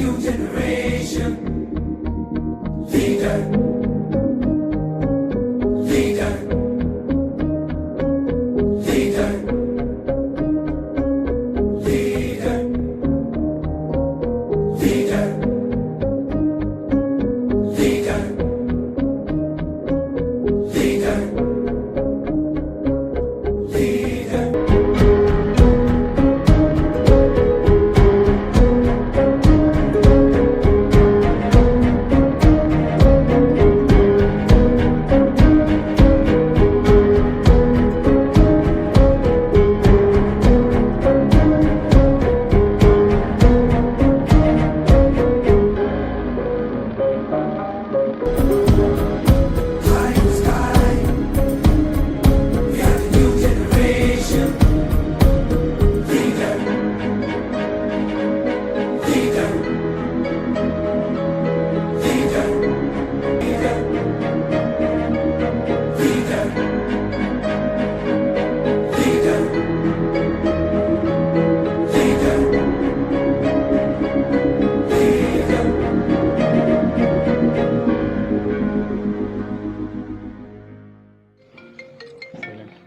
new generation. Leader. Leader. Leader. Leader. Leader. Leader. Leader. Leader.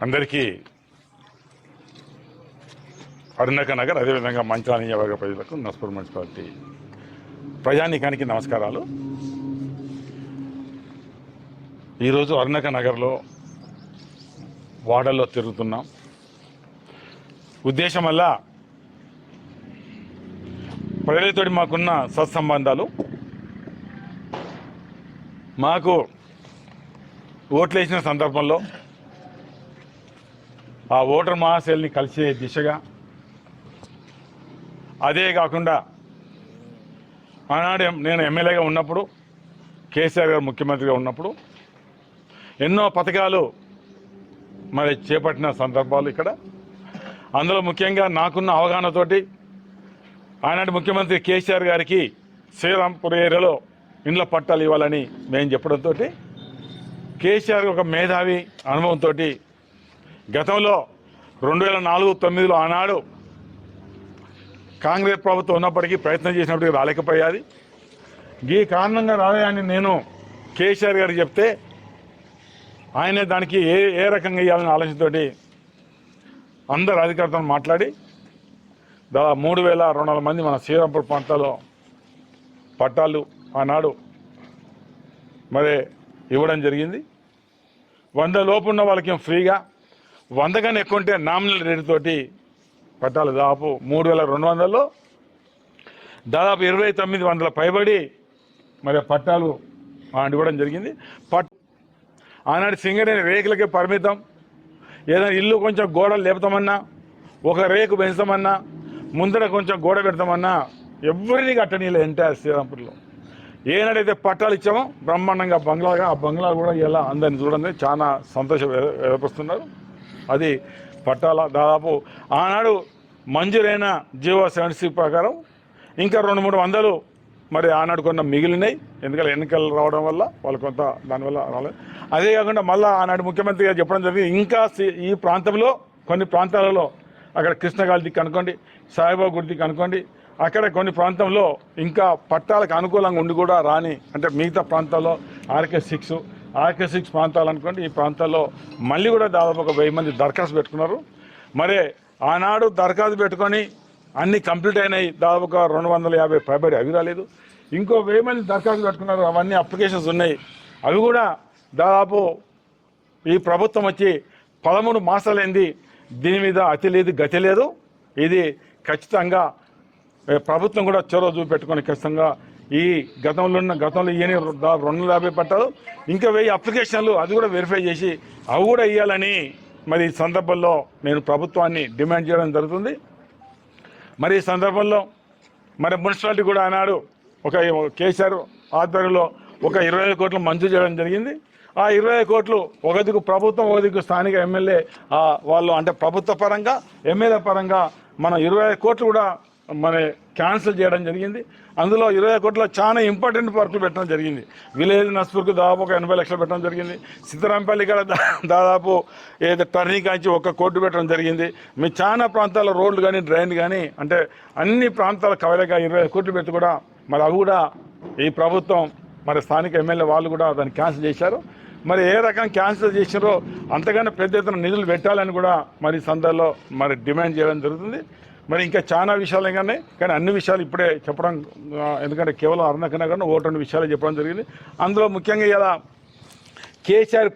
అందరికీ అరుణక నగర్ అదేవిధంగా మంచాల నియోజకవర్గ ప్రజలకు నస్పూర్ మున్సిపాలిటీ ప్రజానీకానికి నమస్కారాలు. ఈరోజు అరుణక నగర్లో వాడల్లో తిరుగుతున్నాం. ఉద్దేశం వల్ల ప్రజలతోటి మాకున్న సత్సంబంధాలు, మాకు ఓట్లేసిన సందర్భంలో ఆ ఓటర్ మహాశైలిని కలిసే దిశగా, అదే కాకుండా ఆనాడు నేను ఎమ్మెల్యేగా ఉన్నప్పుడు, కేసీఆర్ గారు ముఖ్యమంత్రిగా ఉన్నప్పుడు ఎన్నో పథకాలు మరి చేపట్టిన సందర్భాలు ఇక్కడ. అందులో ముఖ్యంగా నాకున్న అవగాహనతోటి ఆనాటి ముఖ్యమంత్రి కేసీఆర్ గారికి శ్రీరాంపూర్ ఏరియాలో ఇండ్ల పట్టాలు ఇవ్వాలని మేము చెప్పడంతో కేసీఆర్ ఒక మేధావి అనుభవంతో గతంలో 2004-09లో ఆనాడు కాంగ్రెస్ ప్రభుత్వం ఉన్నప్పటికీ ప్రయత్నం చేసినప్పటికీ రాలేకపోయాది. ఈ కారణంగా రాలేదని నేను కేసీఆర్ గారికి చెప్తే ఆయనే దానికి ఏ రకంగా ఇవ్వాలని ఆలోచనతోటి అందరు అధికారులతో మాట్లాడి దాదాపు 3200 మంది మన శ్రీరాంపూర్ ప్రాంతాల్లో పట్టాలు ఆనాడు మరి ఇవ్వడం జరిగింది. 100 లోపు ఉన్న వాళ్ళకి ఫ్రీగా, 100 కన్నా ఎక్కువ ఉంటే నామినల్ రేటు తోటి పట్టాలు దాదాపు 3200లో దాదాపు 2900 పైబడి మరి పట్టాలు ఇవ్వడం జరిగింది. ఆనాడు సింగరేణి రేకులకే పరిమితం. ఏదైనా ఇల్లు కొంచెం గోడలు లేపుతామన్నా, ఒక రేకు పెంచుతామన్నా, ముందర కొంచెం గోడ పెడతామన్నా ఎవరిని కట్టనీయలేదు ఎంటైర్ శ్రీరాంపూర్లో. ఏనాడైతే పట్టాలు ఇచ్చామో బ్రహ్మాండంగా బంగ్లాగా, ఆ బంగ్లా కూడా ఇలా అందరిని చూడండి చాలా సంతోషం వ్యక్తపరుస్తున్నారు. అది పట్టాల దాదాపు ఆనాడు మంజూరైన జీవో 76 ప్రకారం ఇంకా 200-300 మరి ఆనాడు కొన్న మిగిలినాయి. ఎందుకంటే ఎన్నికలు రావడం వల్ల వాళ్ళు కొంత దానివల్ల రాలేదు. అదే కాకుండా మళ్ళీ ఆనాడు ముఖ్యమంత్రి గారు చెప్పడం జరిగింది, ఇంకా ఈ ప్రాంతంలో కొన్ని ప్రాంతాలలో అక్కడ కృష్ణగాలి దిక్కు అనుకోండి, సాయిబాబా గుడి దిక్కు అనుకోండి, అక్కడ కొన్ని ప్రాంతంలో ఇంకా పట్టాలకు అనుకూలంగా ఉండి కూడా రాని, అంటే మిగతా ప్రాంతాల్లో RK6 ప్రాంతాలు అనుకోండి, ఈ ప్రాంతాల్లో మళ్ళీ కూడా దాదాపు ఒక 1000 మంది దరఖాస్తు పెట్టుకున్నారు. మరి ఆనాడు దరఖాస్తు పెట్టుకొని అన్నీ కంప్లీట్ అయినాయి, దాదాపు ఒక 250 పైబడి అవి రాలేదు. ఇంకో 1000 మంది దరఖాస్తు పెట్టుకున్నారు, అవన్నీ అప్లికేషన్స్ ఉన్నాయి, అవి కూడా దాదాపు ఈ ప్రభుత్వం వచ్చి 13 మాసాలైంది. దీని మీద అతి లేదు గతి లేదు. ఇది ఖచ్చితంగా ప్రభుత్వం కూడా చొరవ చూపెట్టుకొని ఖచ్చితంగా ఈ గతంలో ఇయని 250 పట్టాలు, ఇంకా 1000 అప్లికేషన్లు అది కూడా వెరిఫై చేసి అవి కూడా ఇవ్వాలని మరి ఈ సందర్భంలో నేను ప్రభుత్వాన్ని డిమాండ్ చేయడం జరుగుతుంది. మరి ఈ సందర్భంలో మరి మున్సిపాలిటీ కూడా ఆనాడు ఒక కేసీఆర్ ఆధ్వర్యంలో ఒక 25 కోట్లు మంజూరు చేయడం జరిగింది. ఆ 25 కోట్లు ఒక దిక్కు ప్రభుత్వం, ఒక దిక్కు స్థానిక ఎమ్మెల్యే వాళ్ళు, అంటే ప్రభుత్వ పరంగా ఎమ్మెల్యే పరంగా మనం 25 కోట్లు కూడా మన క్యాన్సిల్ చేయడం జరిగింది. అందులో 20 కోట్ల చాలా ఇంపార్టెంట్ వర్క్లు పెట్టడం జరిగింది. విలేజ్ నస్పూర్కు దాదాపు ఒక 80 లక్షలు పెట్టడం జరిగింది. సీతారాంపల్లి కూడా దాదాపు ఏదో టర్నింగ్ కాంచి 1 కోటి పెట్టడం జరిగింది. మీ చాలా ప్రాంతాల రోడ్లు కానీ డ్రైన్ కానీ అంటే అన్ని ప్రాంతాల కవరేగా 20 కోట్లు పెట్టి కూడా మరి అవి కూడా ఈ ప్రభుత్వం మరి స్థానిక ఎమ్మెల్యే వాళ్ళు కూడా దాన్ని క్యాన్సిల్ చేశారు. మరి ఏ రకం క్యాన్సిల్ చేసినారో అంతకన్నా పెద్ద ఎత్తున నిధులు పెట్టాలని కూడా మరి సందర్లో మరి డిమాండ్ చేయడం జరుగుతుంది. మరి ఇంకా చాలా విషయాలు కానీ అన్ని విషయాలు ఇప్పుడే చెప్పడం, ఎందుకంటే కేవలం అరుణకన్నా కానీ 1-2 విషయాలు చెప్పడం జరిగింది. అందులో ముఖ్యంగా ఇలా కేసీఆర్